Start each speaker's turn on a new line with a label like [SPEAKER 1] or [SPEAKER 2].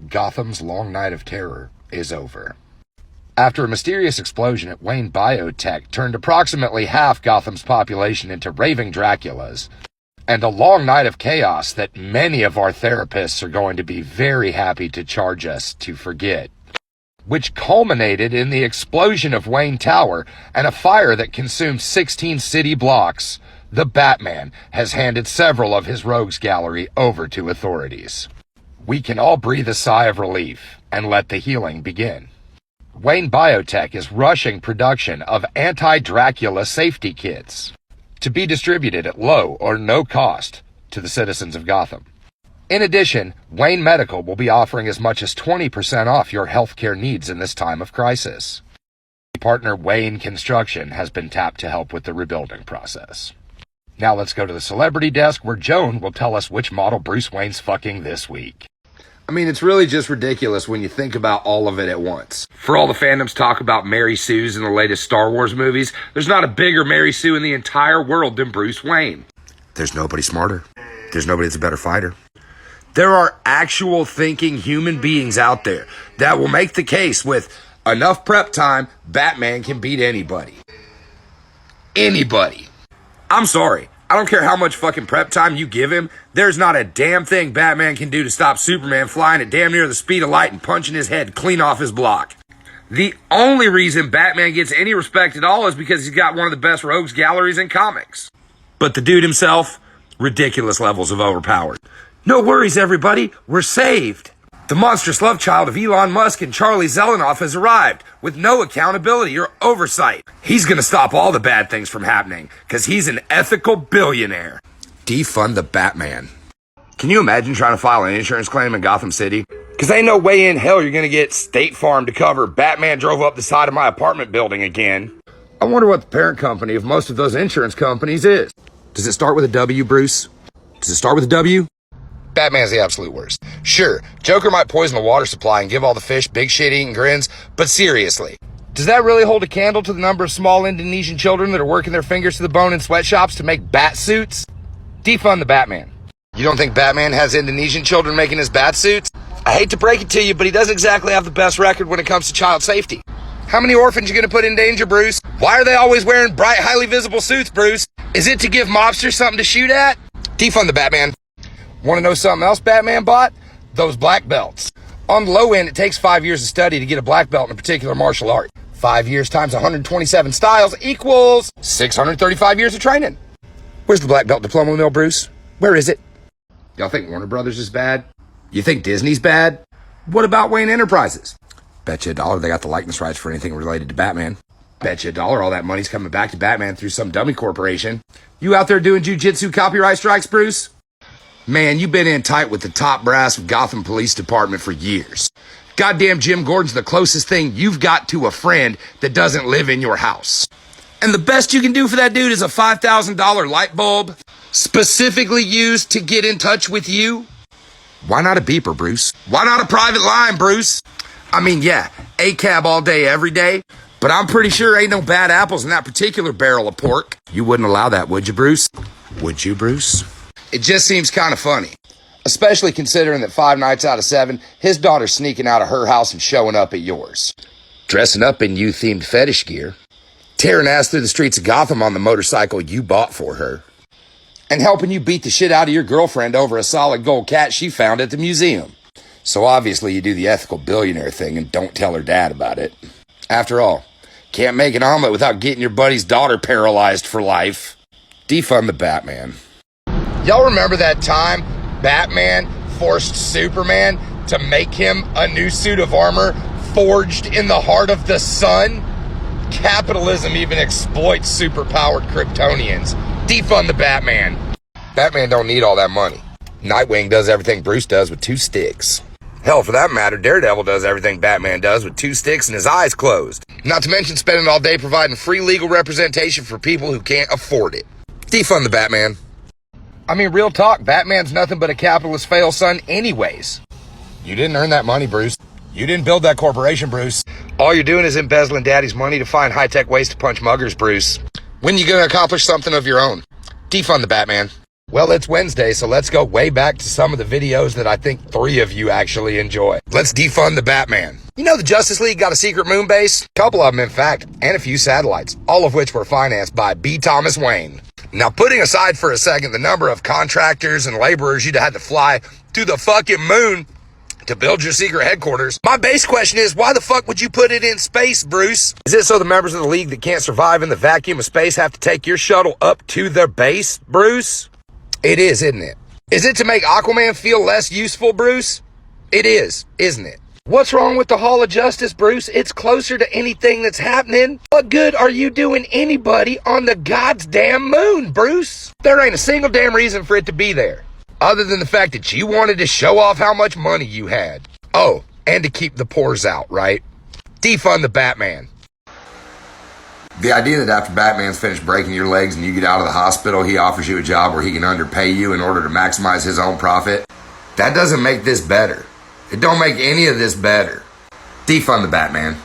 [SPEAKER 1] Gotham's long night of terror is over. After a mysterious explosion at Wayne Biotech turned approximately half Gotham's population into raving Draculas, and a long night of chaos that many of our therapists are going to be very happy to charge us to forget, which culminated in the explosion of Wayne Tower and a fire that consumed 16 city blocks, the Batman has handed several of his rogues gallery over to authorities. We can all breathe a sigh of relief and let the healing begin. Wayne Biotech is rushing production of anti-Dracula safety kits to be distributed at low or no cost to the citizens of Gotham. In addition, Wayne Medical will be offering as much as 20% off your healthcare needs in this time of crisis. Partner Wayne Construction has been tapped to help with the rebuilding process. Now let's go to the celebrity desk where Joan will tell us which model Bruce Wayne's fucking this week.
[SPEAKER 2] I mean, it's really just ridiculous when you think about all of it at once. For all the fandoms talk about Mary Sue's in the latest Star Wars movies, there's not a bigger Mary Sue in the entire world than Bruce Wayne.
[SPEAKER 1] There's nobody smarter. There's nobody that's a better fighter.
[SPEAKER 2] There are actual thinking human beings out there that will make the case with enough prep time, Batman can beat anybody. Anybody. I'm sorry. I don't care how much fucking prep time you give him. There's not a damn thing Batman can do to stop Superman flying at damn near the speed of light and punching his head clean off his block. The only reason Batman gets any respect at all is because he's got one of the best rogues galleries in comics. But the dude himself, ridiculous levels of overpowered. No worries, everybody. We're saved. The monstrous love child of Elon Musk and Charlie Zelenoff has arrived with no accountability or oversight. He's gonna stop all the bad things from happening because he's an ethical billionaire.
[SPEAKER 1] Defund the Batman.
[SPEAKER 2] Can you imagine trying to file an insurance claim in Gotham City? Because ain't no way in hell you're gonna get State Farm to cover Batman drove up the side of my apartment building again. I wonder what the parent company of most of those insurance companies is.
[SPEAKER 1] Does it start with a W, Bruce? Does it start with a W?
[SPEAKER 2] Batman's the absolute worst. Sure, Joker might poison the water supply and give all the fish big shit-eating grins, but seriously, does that really hold a candle to the number of small Indonesian children that are working their fingers to the bone in sweatshops to make bat suits? Defund the Batman. You don't think Batman has Indonesian children making his bat suits? I hate to break it to you, but he doesn't exactly have the best record when it comes to child safety. How many orphans you gonna put in danger, Bruce? Why are they always wearing bright, highly visible suits, Bruce? Is it to give mobsters something to shoot at? Defund the Batman. Want to know something else Batman bought? Those black belts. On the low end, it takes 5 years of study to get a black belt in a particular martial art. 5 years times 127 styles equals 635 years of training. Where's the black belt diploma mill, Bruce? Where is it? Y'all think Warner Brothers is bad? You think Disney's bad? What about Wayne Enterprises? Bet you $1 they got the likeness rights for anything related to Batman. Bet you $1 all that money's coming back to Batman through some dummy corporation. You out there doing jujitsu copyright strikes, Bruce? Man, you've been in tight with the top brass of Gotham Police Department for years. Goddamn Jim Gordon's the closest thing you've got to a friend that doesn't live in your house. And the best you can do for that dude is a $5,000 light bulb specifically used to get in touch with you. Why not a beeper, Bruce? Why not a private line, Bruce? I mean, yeah, a cab all day, every day, but I'm pretty sure ain't no bad apples in that particular barrel of pork. You wouldn't allow that, would you, Bruce? Would you, Bruce? It just seems kind of funny, especially considering that 5 nights out of 7, his daughter's sneaking out of her house and showing up at yours. Dressing up in you-themed fetish gear, tearing ass through the streets of Gotham on the motorcycle you bought for her, and helping you beat the shit out of your girlfriend over a solid gold cat she found at the museum. So obviously you do the ethical billionaire thing and don't tell her dad about it. After all, can't make an omelet without getting your buddy's daughter paralyzed for life. Defund the Batman. Y'all remember that time Batman forced Superman to make him a new suit of armor forged in the heart of the sun? Capitalism even exploits superpowered Kryptonians. Defund the Batman. Batman don't need all that money. Nightwing does everything Bruce does with 2 sticks. Hell, for that matter, Daredevil does everything Batman does with 2 sticks and his eyes closed. Not to mention spending all day providing free legal representation for people who can't afford it. Defund the Batman. I mean, real talk, Batman's nothing but a capitalist fail son anyways. You didn't earn that money, Bruce. You didn't build that corporation, Bruce. All you're doing is embezzling Daddy's money to find high-tech ways to punch muggers, Bruce. When are you going to accomplish something of your own? Defund the Batman. Well, it's Wednesday, so let's go way back to some of the videos that I think 3 of you actually enjoy. Let's defund the Batman. You know the Justice League got a secret moon base? A couple of them, in fact, and a few satellites, all of which were financed by B. Thomas Wayne. Now, putting aside for a second the number of contractors and laborers you'd had to fly to the fucking moon to build your secret headquarters, my base question is, why the fuck would you put it in space, Bruce? Is it so the members of the League that can't survive in the vacuum of space have to take your shuttle up to their base, Bruce? It is, isn't it? Is it to make Aquaman feel less useful, Bruce? It is, isn't it? What's wrong with the Hall of Justice, Bruce? It's closer to anything that's happening. What good are you doing anybody on the goddamn moon, Bruce? There ain't a single damn reason for it to be there, other than the fact that you wanted to show off how much money you had. Oh, and to keep the pores out, right? Defund the Batman.
[SPEAKER 1] The idea that after Batman's finished breaking your legs and you get out of the hospital, he offers you a job where he can underpay you in order to maximize his own profit, that doesn't make this better. It don't make any of this better. Defund the Batman.